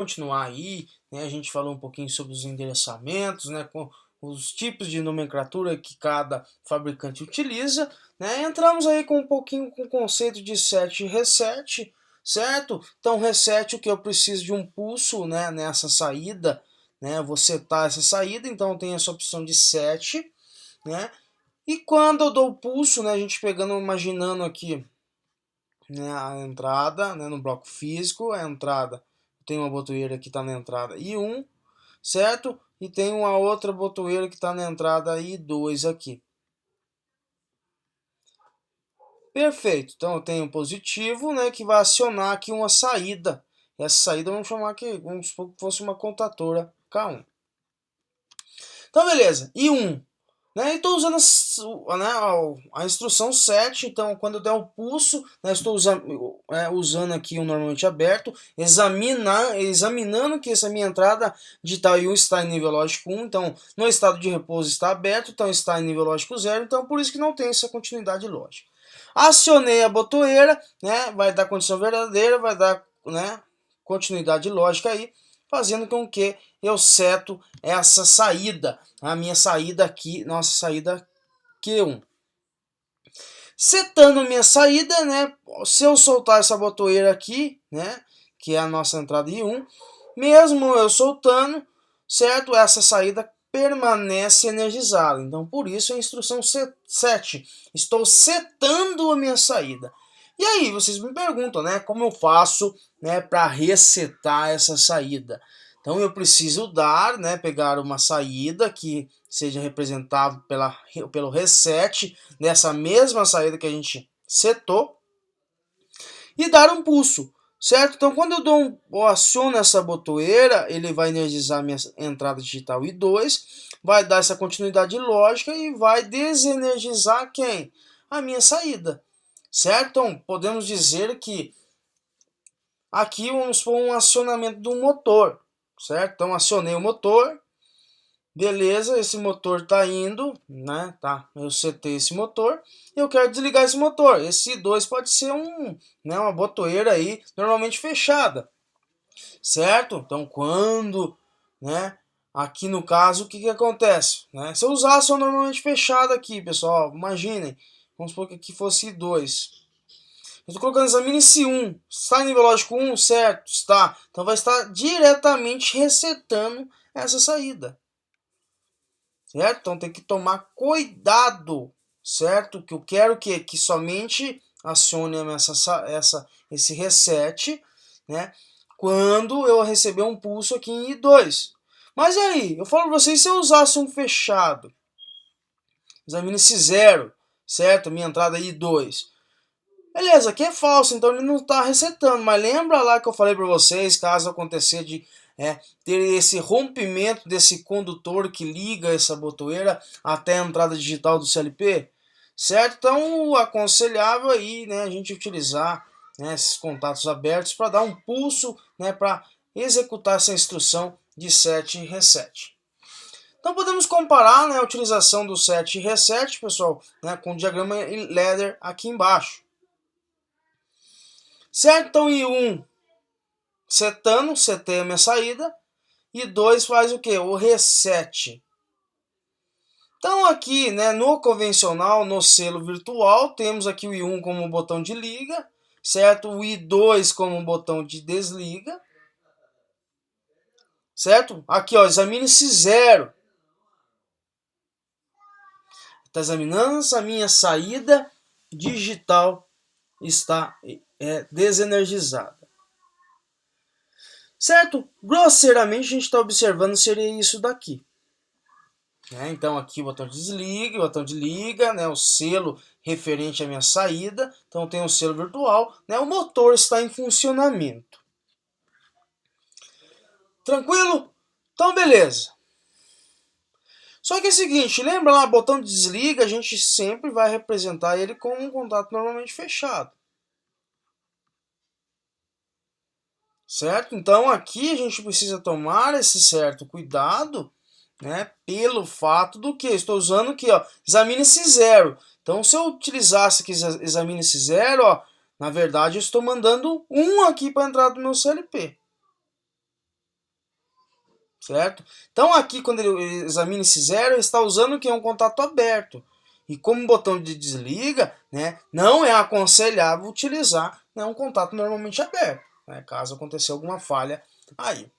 Continuar aí, né, a gente falou um pouquinho sobre os endereçamentos, né, com os tipos de nomenclatura que cada fabricante utiliza, né, entramos aí com um pouquinho com o conceito de set e reset, certo? Então reset, o que eu preciso de um pulso, né, nessa saída, né, eu vou setar essa saída, então tem essa opção de set, né, e quando eu dou o pulso, né, a gente pegando, imaginando aqui, né, a entrada, né, no bloco físico, a entrada, tem uma botoeira que está na entrada I1, certo? E tem uma outra botoeira que está na entrada I2 aqui. Perfeito, então eu tenho um positivo, né, que vai acionar aqui uma saída. Essa saída vamos chamar aqui, vamos supor que fosse uma contatora K1. Então beleza, I1. Né, estou usando a instrução set, então quando eu der o pulso, né, estou usando aqui o normalmente aberto, examinando que essa minha entrada digital I1 está em nível lógico 1, então no estado de repouso está aberto, então está em nível lógico 0, então por isso que não tem essa continuidade lógica. Acionei a botoeira, né, vai dar condição verdadeira, vai dar, né, continuidade lógica aí, fazendo com que eu seto essa saída, a minha saída aqui, nossa saída Q1. Setando a minha saída, né, se eu soltar essa botoeira aqui, né, que é a nossa entrada I1, mesmo eu soltando, certo, essa saída permanece energizada. Então, por isso a instrução set. Estou setando a minha saída. E aí, vocês me perguntam, né, como eu faço, né, para resetar essa saída? Então, eu preciso dar, né, pegar uma saída que seja representada pelo reset dessa mesma saída que a gente setou e dar um pulso, certo? Então, quando eu aciono essa botoeira, ele vai energizar minha entrada digital I2, vai dar essa continuidade lógica e vai desenergizar quem? A minha saída, certo? Então, podemos dizer que aqui vamos pôr um acionamento do motor, certo? Então, acionei o motor, beleza, esse motor tá indo, né? Tá, eu setei esse motor e eu quero desligar esse motor. Esse 2 pode ser uma botoeira aí normalmente fechada, certo? Então quando, né? Aqui no caso, o que acontece? Né? Se eu usasse o normalmente fechado aqui, pessoal, imaginem, vamos supor que aqui fosse I2. Eu estou colocando examine C1. Está em nível lógico 1, certo? Está. Então vai estar diretamente resetando essa saída. Certo? Então tem que tomar cuidado, certo? Que eu quero que somente acione esse reset, né? Quando eu receber um pulso aqui em I2. Mas aí, eu falo para vocês, se eu usasse um fechado, examine-se 0, certo? Minha entrada é I2. Beleza, aqui é falso, então ele não está resetando. Mas lembra lá que eu falei para vocês, caso acontecer de ter esse rompimento desse condutor que liga essa botoeira até a entrada digital do CLP? Certo? Então, o aconselhável aí, né, a gente utilizar, né, esses contatos abertos para dar um pulso, né, para executar essa instrução de set e reset. Então podemos comparar, né, a utilização do set e reset, pessoal, né, com o diagrama ladder aqui embaixo. Certo? Então I1 setei a minha saída, e 2 faz o que? O reset. Então aqui, né, no convencional, no selo virtual, temos aqui o I1 como botão de liga, certo? O I2 como botão de desliga, certo? Aqui, ó, examine-se 0. Está examinando se a minha saída digital está desenergizada. Certo? Grosseiramente a gente está observando seria isso daqui. Então aqui o botão de desliga, o botão de liga, né, o selo referente à minha saída. Então tem um selo virtual, né, o motor está em funcionamento. Tranquilo? Então beleza. Só que é o seguinte, lembra lá, botão de desliga, a gente sempre vai representar ele com um contato normalmente fechado. Certo? Então aqui a gente precisa tomar esse certo cuidado, né, pelo fato do que estou usando aqui, ó, examine-se 0. Então se eu utilizasse aqui examine-se 0, ó, na verdade eu estou mandando 1 aqui para a entrada do meu CLP. certo? Então aqui quando ele examina esse zero, ele está usando o que é um contato aberto. E como o botão de desliga, né, não é aconselhável utilizar, né, um contato normalmente aberto, né, caso aconteça alguma falha aí.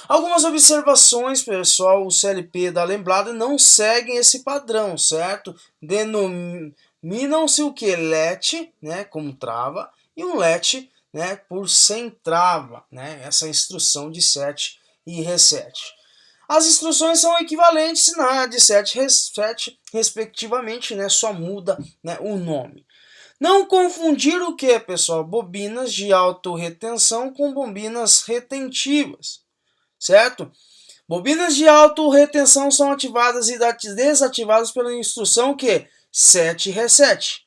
Algumas observações, pessoal, o CLP da Lembrada não seguem esse padrão, certo? Denominam-se o que? LET, né, como trava, e um LET, né, por sem trava, né, essa instrução de set e reset. As instruções são equivalentes na de set e reset, respectivamente, né, só muda, né, o nome. Não confundir o que, pessoal? Bobinas de autorretenção com bobinas retentivas, certo? Bobinas de autorretenção são ativadas e desativadas pela instrução que set e reset.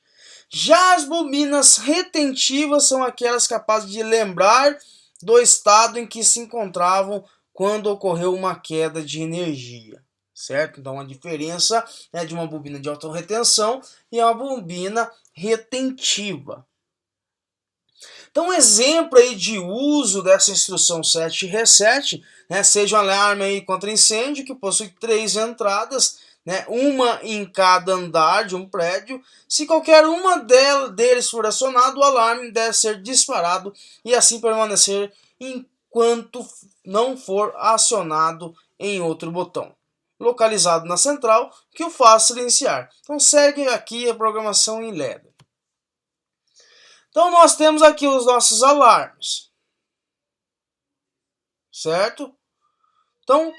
Já as bobinas retentivas são aquelas capazes de lembrar do estado em que se encontravam quando ocorreu uma queda de energia, certo? Então a diferença é de uma bobina de autorretenção e uma bobina retentiva. Então, um exemplo aí de uso dessa instrução set e reset, né, seja um alarme aí contra incêndio que possui 3 entradas, né, uma em cada andar de um prédio. Se qualquer uma deles for acionado, o alarme deve ser disparado e assim permanecer enquanto não for acionado em outro botão, localizado na central, que o faz silenciar. Então segue aqui a programação em LED. Então nós temos aqui os nossos alarmes, certo? Então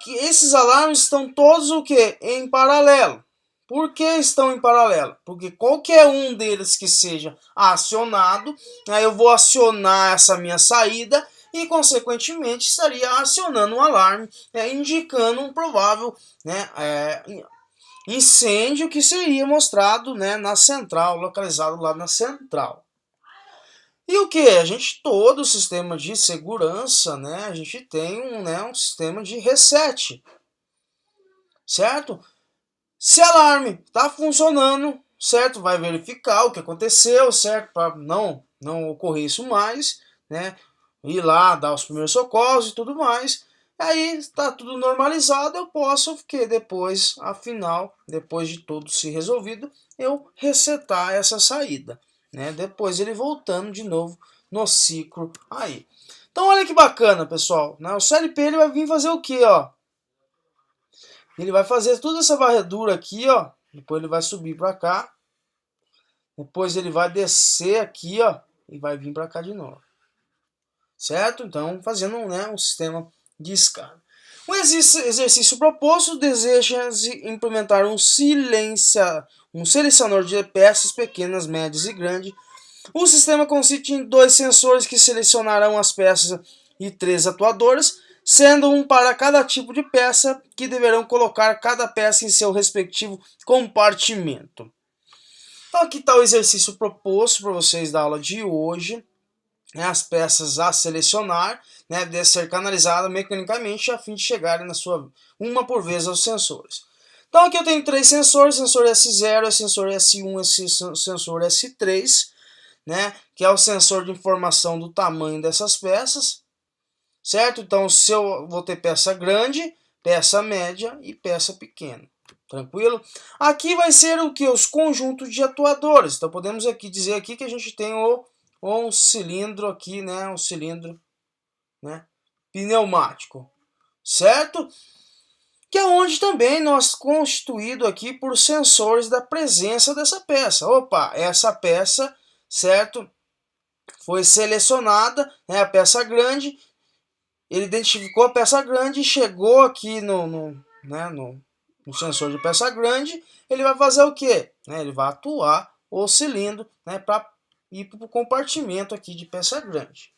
esses alarmes estão todos o que? Em paralelo. Por que estão em paralelo? Porque qualquer um deles que seja acionado, aí eu vou acionar essa minha saída e consequentemente estaria acionando um alarme, indicando um provável, incêndio que seria mostrado, na central, localizado lá na central. E o que? A gente, todo o sistema de segurança, a gente tem um sistema de reset, certo? Se alarme está funcionando, certo? Vai verificar o que aconteceu, certo? Para não ocorrer isso mais, Ir lá, dar os primeiros socorros e tudo mais. Aí está tudo normalizado, eu posso, que depois, afinal, depois de tudo se resolvido, eu resetar essa saída. Depois ele voltando de novo no ciclo aí. Então olha que bacana, pessoal. O CLP ele vai vir fazer o que, ó? Ele vai fazer toda essa varredura aqui, ó. Depois ele vai subir para cá. Depois ele vai descer aqui, ó, e vai vir para cá de novo. Certo? Então fazendo um sistema de escala. O exercício proposto deseja implementar um selecionador de peças pequenas, médias e grandes. O sistema consiste em 2 sensores que selecionarão as peças e 3 atuadores, sendo um para cada tipo de peça, que deverão colocar cada peça em seu respectivo compartimento. Então aqui está o exercício proposto para vocês da aula de hoje. As peças a selecionar devem ser canalizadas mecanicamente a fim de chegarem uma por vez aos sensores. Então aqui eu tenho 3 sensores, sensor S0, sensor S1 e sensor S3, que é o sensor de informação do tamanho dessas peças, certo? Então se eu vou ter peça grande, peça média e peça pequena. Tranquilo? Aqui vai ser o que? Os conjuntos de atuadores. Então podemos aqui dizer aqui que a gente tem um cilindro aqui, um cilindro, pneumático, certo? Que é onde também nós constituído aqui por sensores da presença dessa peça. Opa, essa peça, certo? Foi selecionada, a peça grande, ele identificou a peça grande e chegou aqui no sensor de peça grande, ele vai fazer o quê? Ele vai atuar o cilindro, para ir para o compartimento aqui de peça grande.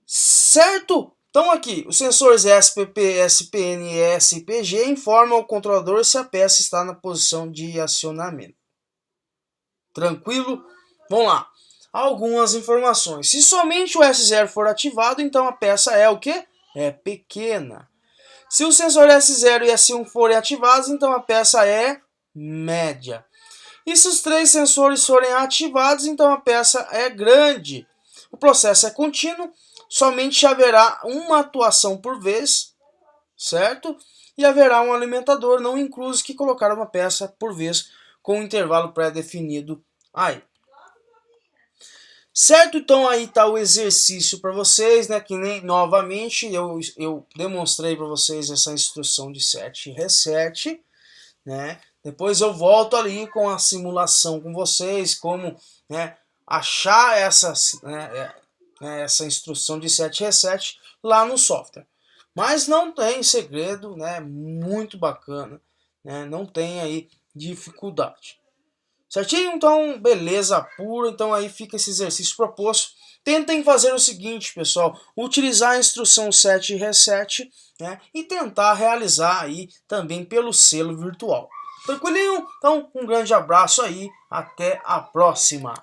Certo? Então aqui, os sensores SPP, SPN e SPG informam ao controlador se a peça está na posição de acionamento. Tranquilo? Vamos lá. Algumas informações. Se somente o S0 for ativado, então a peça é o quê? É pequena. Se o sensor S0 e S1 forem ativados, então a peça é média. E se os 3 sensores forem ativados, então a peça é grande. O processo é contínuo, somente haverá uma atuação por vez, certo? E haverá um alimentador não incluso que colocar uma peça por vez com um intervalo pré-definido aí. Certo? Então aí está o exercício para vocês, né? Que nem novamente eu demonstrei para vocês essa instrução de set e reset, né? Depois eu volto ali com a simulação com vocês, como, né, achar essa instrução de set e reset lá no software. Mas não tem segredo, né? Muito bacana, né? Não tem aí dificuldade. Certinho? Então, beleza pura. Então aí fica esse exercício proposto. Tentem fazer o seguinte, pessoal, utilizar a instrução set e reset, né, e tentar realizar aí também pelo selo virtual. Tranquilinho? Então, um grande abraço aí, até a próxima.